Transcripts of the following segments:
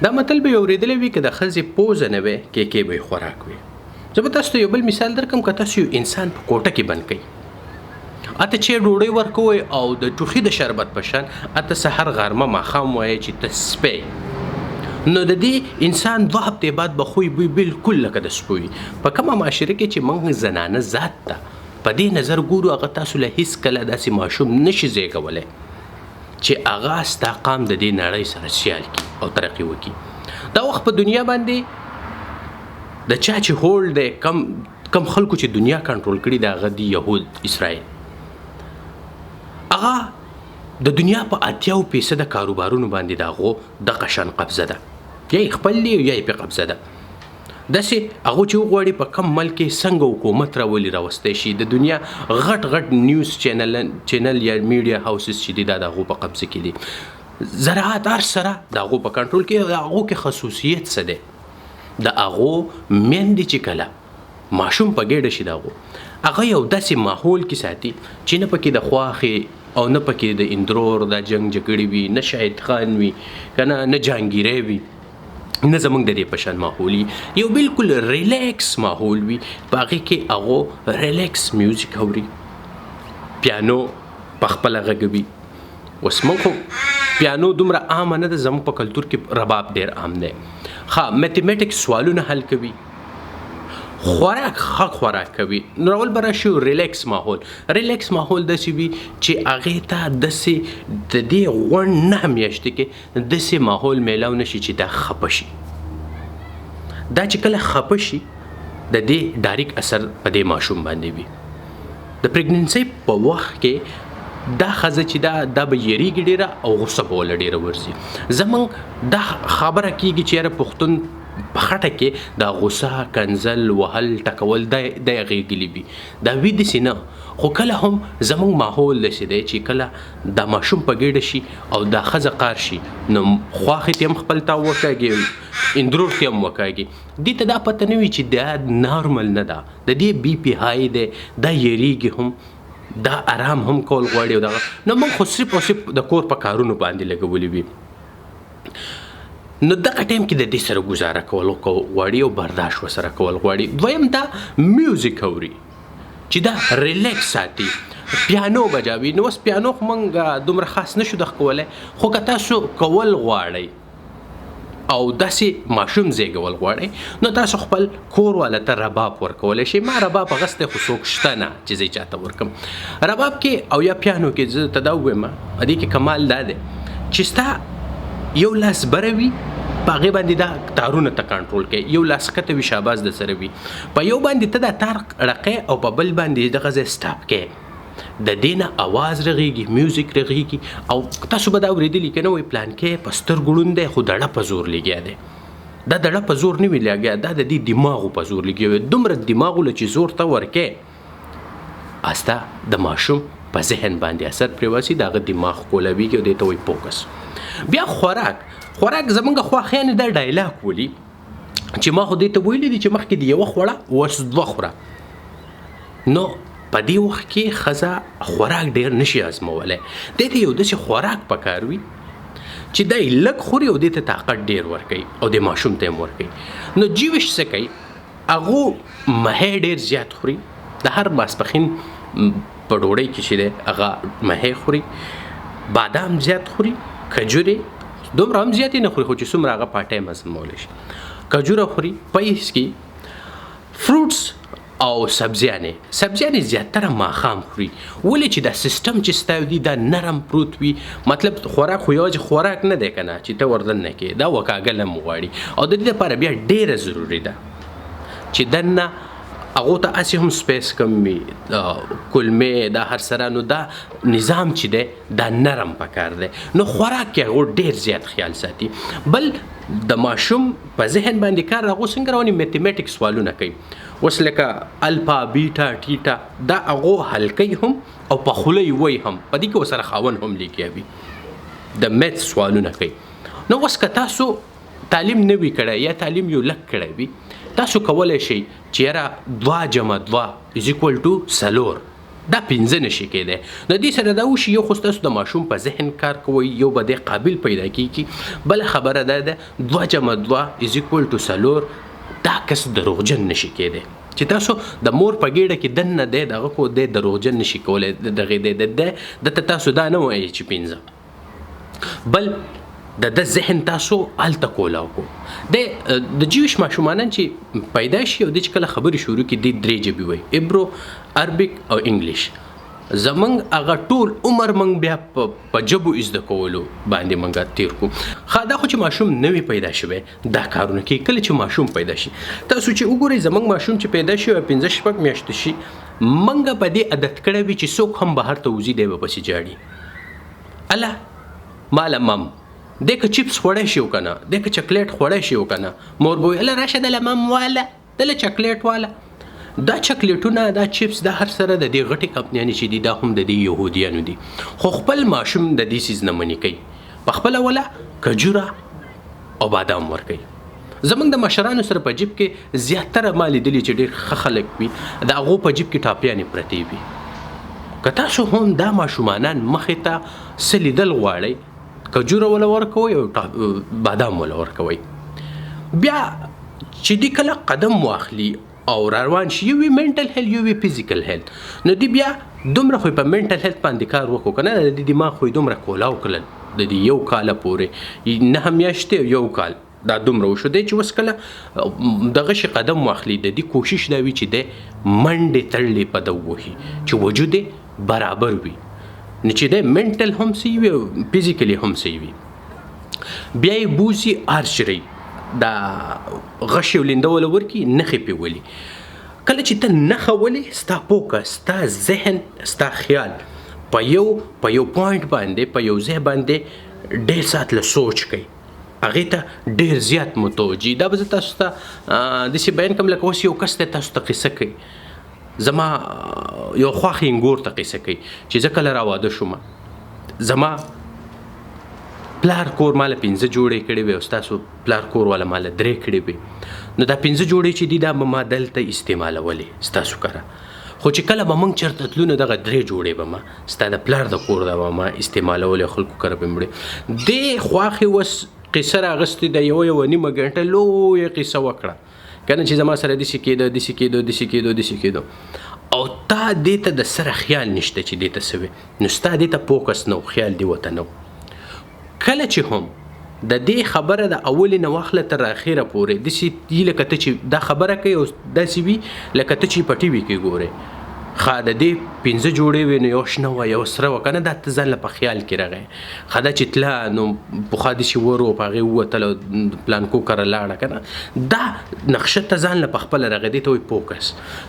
دا متل به اورېدلی وي که د ښځې پوزه نه وي کیکې به یې خوراک وي. زه به تاسو ته یو بل مثال درکړم. که تاسو یو انسان په کوټه کې بند کړئ، اته چې ډوډۍ ورکوئ او د ټوخي د شربت په شان اته سحر غرمه ماښام وایئ چې ته سپی، نو د دې انسان 2 هفتې بعد به خوی بوی بالکل لکه د سپو وي. په کومه معاشره کې چې موږ زنانه ذات ته په دې نظر ګورو، هغه تاسو له هېڅ کله داسې ماشوم نشي زېږولی چې هغه ستا قام د دې نړۍ سره سیال کړي او ترقي وکړي. دا وخت په دنیا باندې د چا چې هولډ دی، کم خلکو چې دنیا کنټرول کړي د هغه دی یهود اسرائیل. هغه د دنیا په 80% کاروبارونو باندې د هغو دغه شان قبضه ده، یا یې خپل دی یا یې پې قبضه ده. داسې هغو چې وغواړي په کم ملک کې څنګه حکومت راولي راوستی شي. د دنیا غټ نیوز چینل یا میډیا هاوسز چې دي دا د هغو په قبضه کې دي. زراعت هر سره د هغو په کنټرول کې. د هغو کې خصوصیت څه دی؟ د هغو میندې چې کله ماشوم په ګېډه شي، د هغه یو داسې ماحول کې ساتي چې نه پکې د خواښې او نه پکې د اندرور د جنګ جګړې وي، نه شاهد خان وي که نه جهانګیری وي، نه زمونږ د دې په شان ماحول وي. یو بالکل ریلیکس ماحول وي، په هغې کې هغو ریلیکس میوزیک اوري، پیانو په خپله غږوي. اوس موږ خو پیانو دومره عامه نه ده، زموږ په کلتور کې رباب ډېر عام دی. میتھمیټکس سوالونه حل کوي، خوراک ښه خوراک کوي. نو راول به راشي ریلیکس ماحول. ریلیکس ماحول داسې وي چې هغې ته داسې د دې غونډ 9 میاشتې کې داسې ماحول میلاو نه شي چې دا خفه شي. دا چې کله خفه شي د دې ډایرک اثر په دې ماشوم باندې وي. د پریګننسۍ په وخت کې دا ښځه چې دا به یریږي ډېره او غوسه به وله ډېره ورځي. زموږ دا خبره کېږي چې یاره پښتون په خټه کې دا غوسه کنځل وهل ټکول دا غېږلي وي، دا وي داسې نه. خو کله هم زموږ ماحول داسې دی چې کله دا ماشوم په ګېډه شي او دا ښځه قار شي، نو خواښې ته هم خپل تاو وکاږي، اندرور ته هم وکاږي. دې ته دا پته نه وي چې دا نارمل نه ده، د دې بي پي های دی، دا یریږي هم، دا آرام هم کول غواړي. او دغه نو موږ خو صرف او صرف د کور په کارونو باندې لګولي وي. نو دغه ټایم کې د دې سره ګزاره کول غواړي او برداشت ورسره کول غواړي. دویم دا میوزیک اوري چې دا ریلیکس ساتي. پیانو بجاوي. نو اوس پیانو خو موږ دومره خاص نشو دغه کولی، خو که تاسو کول غواړئ او داسې ماشوم زېږول غواړئ، نو تاسو خپل کور والا ته رباب ورکولی شئ. ما رباب اخیستی خو څوک شته نه چې زه یې چاته ورکړم. رباب کې او یا پیانو کې زه ته دا ووایم، دې کې کمال دا دی چې ستا یو لاس بره وي، په هغې باندې دا تارونه ته کنټرول کوي، یو لاس ښکته وي شاباس د سره وي، په یو باندې ته دا تار رقې او په بل باندې دغه ځای سټاپ کوي. د دې نه اواز رغېږي، میوزیک رغېږي. او تاسو به دا اورېدلي که نه وایي پلان کې په سترګو ړوند دی خو دړه په زور لګیا دی. دا دړه په زور نه وي لګیا، دا د دې دماغو په زور لګیا وي. دومره دماغو له چې زور ته ورکې، استا د ماشوم په ذهن باندې اثر پرېواسي، د هغه دماغ کولاویږي او دې ته وایي فوکس. بیا خوراک زمونږ خواښیانې دا ډایلاګ ولي چې ما خو دې ته ویلي دي چې مخکې د یوه خوړه اوس 2 خوره. نو په دې وخت کې ښځه خوراک ډېر نشي ازمولی. دې ته یو داسې خوراک پکار وي چې دی لږ خوري او دې ته طاقت ډېر ورکوي او د ماشوم ته هم ورکوي. نو جیوش څه کوي؟ هغو مهی ډېر زیات خوري. د هر ماسپښین په ډوډۍ کې چې دی هغه مهی خوري، بادام زیات خوري، کجورې دومره هم زیاتې نه خوري خو چې څومره هغه پاټی مزمولی شي. کجوره خوري، پیس کې فروټس او سبزیانې زیاتره ماښام خوري. ولې چې دا سیستم چې ستا دی دا نرم پروت وي. مطلب خوراک خو یوازې خوراک نه دی که نه چې ته وردننه کې، دا وکاږل هم غواړي. او د دې لپاره بیا ډېره ضروري ده چې دننه هغو ته هسې هم سپیس کم وي، کلمې دا هر سره. نو دا نظام چې دی دا نرم پکار دی. نو خوراک کې هغو ډېر زیات خیال ساتي. بل د ماشوم په ذهن باندې کار هغو څنګه رواني میتھمیټکس سوالونه کوي. اوس لکه الفا بیټا ټیټا دا هغو حل کوي هم او په خوله یې وایي هم، په دې کې ورسره خاوند هم لګیا وي، د میتھ سوالونه کوي. نو اوس که تاسو تعلیم نه وي کړی یا تعلیم یو لږ کړی وي، تاسو کولی شئ چې یاره 2 + 2 = 4 دا 5 نشي کېدی. د دې سره دا وشي یو خو ستاسو د ماشوم په ذهن کار کوئ، یو به د قابل پیدا کېږي. بله خبره دا ده 2 جمع 2 is equal to 4. دا کس دروغجن نشي کېدی چې تاسو د مور په ګېډه کې دننه دی دغه کو دی دروغجن نشي کولی دغې دته تاسو دا نه وایئ چې 5. بل د ذهن تاسو هلته کولاو کو. د جیوش ماشومانان چې پیدا شي او د چې کله خبرې شروع کړي دی 3 ژبې وایي، عبرو، عربیک او انګلیش. زمونږ هغه ټول عمر موږ بیا په ژبو زده کولو باندې موږ تیر کو. دا خو چې ماشوم نوی پیدا شوی دا کارونه کوي. کله چې ماشوم پیدا شي تاسو چې وګورئ زمونږ ماشوم چې پیدا شي 15 میاشتې شي موږ په دې عادت کړی وي چې څوک هم بهر ته وځي دی به پسې جاړي، الله ماله مم دی که چپس خوړی شي که نه، دی که چکلیټ خوړی شي که نه، مور به وایي الله راشه دله مم واله دله چکلیټ واله. دا چکلیټونه دا چپس دا هر سره د دې غټې کمپنیانې چې دي دا هم د دې یهودیانو دي، خو خپل ماشوم د دې څیز نه منې کوي. په خپله وله کجوره او بادام ورکوي. زمونږ د مشرانو سره په جیب کې زیاتره ما لیدلي چې ډېر ښه خلک وي د هغو په جیب کې ټاپیانې پرتې وي. که تاسو هم دا ماشومانان مخې ته څه لیدل غواړئ کجوره وله ورکوئ او بادام وله ورکوئ. بیا چې دی کله قدم واخلي او روان شي یو وي منټل هیلث یو وي فزیکل هیلث، نو دی بیا دومره خو په منټل هیلث باندې کار وکړو که نه د دې دماغ خو یې دومره کولاو کړل د دې 1 کاله پورې 9 میاشتې 1 کال دا دومره وشو دی چې اوس کله دغه شي قدم واخلي د دې کوشش دا وي چې دی منډې تړلې په ده ووهي چې وجود یې برابر وي، نو چې دی منټل هم صحیح وي او فزیکلی هم صحیح وي. بیا یې بوځي آرچري دا غشي ولینده ورکي نخې پې ولي. کله چې ته نخه ولي ستا فوکس ستا ذهن ستا خیال په یو پوینټ باندې په یو ځای باندې ډېر ساعت له سوچ کوي، هغې ته ډېر زیات متوجي. دا به زه تاسو ته داسې بیان کوم لکه اوس یو کس دی تاسو ته قصه کوي. زما یو خواښې انګور ته قصه کوي چې زه کله راواده شوم زما پلار کور ماله 5 جوړې کړې وې او ستاسو پلار کور والا ماله 3 کړې وې، نو دا 5 جوړې چې دي دا به ما دلته استعمالولې ستاسو کره. خو چې کله به موږ چېرته تلو نو دغه 3 جوړې به ما ستا د پلار د کور دا به ما استعمالولې خلکو کره به مړې. دې خواښې اوس قصه راغستې د یوه نیمه ګنټه لویه قصه وکړه که نه چې زما سره داسې کېدو او تا دې ته د سره خیال نشته چې دې ته څه وې، نو ستا دې ته فوکس نه و، خیال دې ورته نه و. کله چې هم د دې خبره د اولې نه واخله تر اخره پورې داسې دي لکه ته چې دا خبره کوي او داسې وي لکه ته چې په ټي وي کې ګورې ښه د دې 5 جوړې وې نو یو شنه وه یو سره وه که نه دا ته ځان له په خیال کې راغی ښه دا چې تله نو پخوا داسې ور و په هغې ووتل او پلانکو کره لاړه که نه دا نقشه ته ځان له په خپله راغی دې ته وایي فوکس.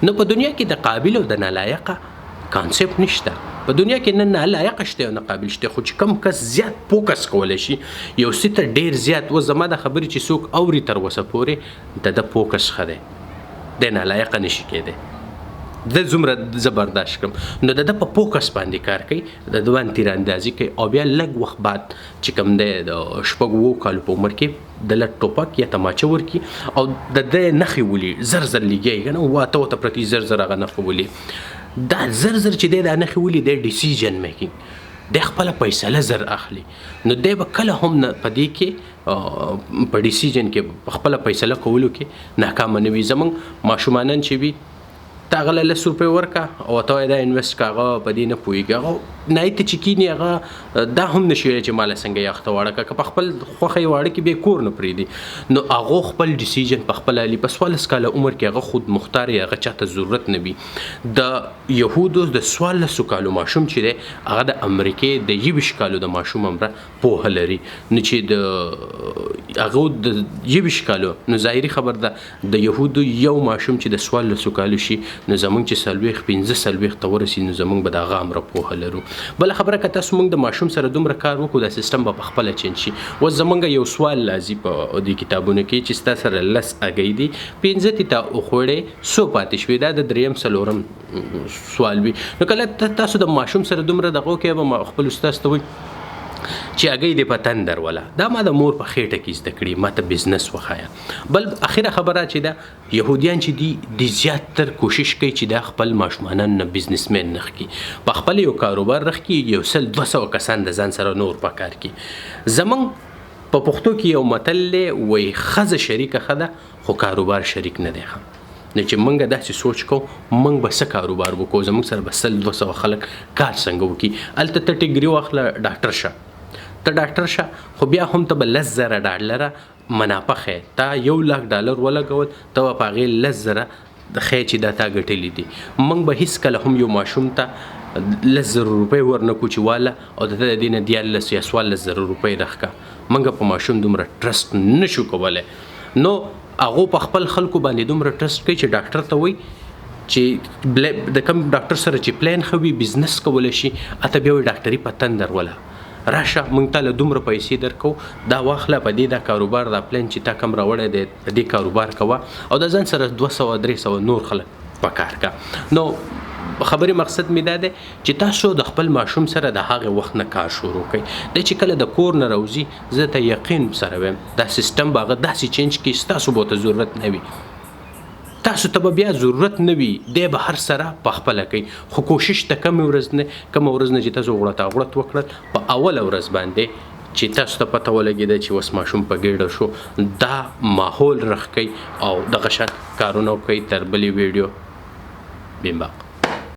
نو په دنیا کې د قابل او د نالایقه کانسپټ نشته. په دنیا کې نه نالایقه شته او نه قابل شته، خو چې کم کس زیات فوکس کولی شي یو څه ته ډېر زیات. اوس زما د خبرې چې څوک اوري تر اوسه پورې د فوکس ښه دی، دی نالایقه نشي کېدی، د زمره زه برداشت کړم. نو د په فوکس باندې کار کوي، د ده باندې تیراندازي کوي او بیا لږ وخت بعد چې کوم دی د 7 کالو په عمر کې د لږ ټوپک یا تماچه ورکي او د ده نښې ولي زر لګیږي که نه واته پرتې زر هغه نښه ولي. دا زر چې دی دا نښې ولي دی ډیسیژن میکینګ، دی خپله فیصله زر اخلي. نو دی به کله هم نه په دې کې په ډیسیژن کې په خپله فیصله کولو کې ناکامه نه وي. زموږ ماشومانان چې وي ته هغه له 10 روپۍ ورکړه او ته وایې دا انویسټ که هغه په دې نه پوهېږي، هغه نایته چې کیني هغه دا هم نشي ویلی چې ماله څنګه یخته واړه کړه، که په خپل خوښه یې واړه کې بیا کور نه پرېږدي نو هغو خپل ډیسیژن په خپله علي. په 14 کاله عمر کې هغه خود مختار یې هغه چاته ضرورت نه وي. د یهودو د 14 کالو ماشوم چې دی هغه د امریکې د 21 کالو د ماشوم عمره پوهه لري، نو چې د هغو د 21 کالو نو ظاهري خبر ده د یهودو یو ماشوم چې د 14 کالو شي نو زمونږ چې 15 ته ورسي نو زمونږ به د هغه امره پوهه لرو. بله خبره که تاسو مونږ د ماشوم سره دومره کار وکړو دا سیستم به په خپله چینج شي. اوس زمونږ یو سوال لازي په دې کتابونو کې چې ستا سره 10 هګۍ دي 15 ته وخوړې 100 پاتې شوې، دا د 3 سوال وي. نو کله تاسو د ماشوم سره دومره دغه کوئ به خپل استاد ته وایي چې هګۍ دې په تندر وله دا ما د مور په خېټه کې زده کړي ما ته بزنس وښایه بل اخره خبره چې دا یهودیان چې دي د زیاتتر کوشش کوي چې دا خپل ماشومانان نه بزنسمین نخ کړي په خپل یو کاروبار رخ کړي یو 200 کسان د ځان سره نور په کار کړي زمونږ په پښتو کې یو متل دی وایي ښځه شریکه ښه ده خو کاروبار شریک نه دی ښه نو چې موږ داسې سوچ کوو موږ به څه کاروبار وکړو زموږ سره به 200 خلک کار څنګه وکړي هلته ته ټیګري واخله ډاکټر شه ته ډاکټر شه خو بیا هم ته به 10,000 ډالره منافع ښیې تا $1,00,000 ولګول ته به په هغې 10,000 ښیې چې دا تا ګټلي دي موږ به هېڅکله هم یو ماشوم ته 10,000 روپۍ ورنکړو چې واله او د ده د دې نه 14 یا 14,000 روپۍ راښکه موږ په ماشوم دومره ټرسټ نشو کولی نو هغو په خپل خلکو باندې دومره ټرسټ کوي چې ډاکټر ته وایي چې د کوم ډاکټر سره چې پلان ښه وي بزنس کولی شي اته بیا وایي ډاکټري په تندر وله راشه موږ ته له دومره پیسې درکو دا واخله په دې دا کاروبار دا پلان چې تا کم راوړی دی د دې کاروبار کوه او د ځان سره 200-300 نور خلک په کار کا نو خبرې مقصد مې دا دی چې تاسو د خپل ماشوم سره د هغې وخت نه کار شروع کړئ دی چې کله د کور نه راوځي زه ته یقین سره وایم دا سیستم به هغه داسې چینج کړي ستاسو به ورته ضرورت نه وي تاسو ته به بیا ضرورت نه وي دی به هر سره په خپله کوي خو کوشش ته کومه ورځ نه چې تاسو غوړت وکړل په اوله ورځ باندې چې تاسو ته پته ولګېده چې اوس ماشوم په ګېډه شو دا ماحول رخ کوي او دغه شان کارونه کوي تر بلې ویډیو BemBaq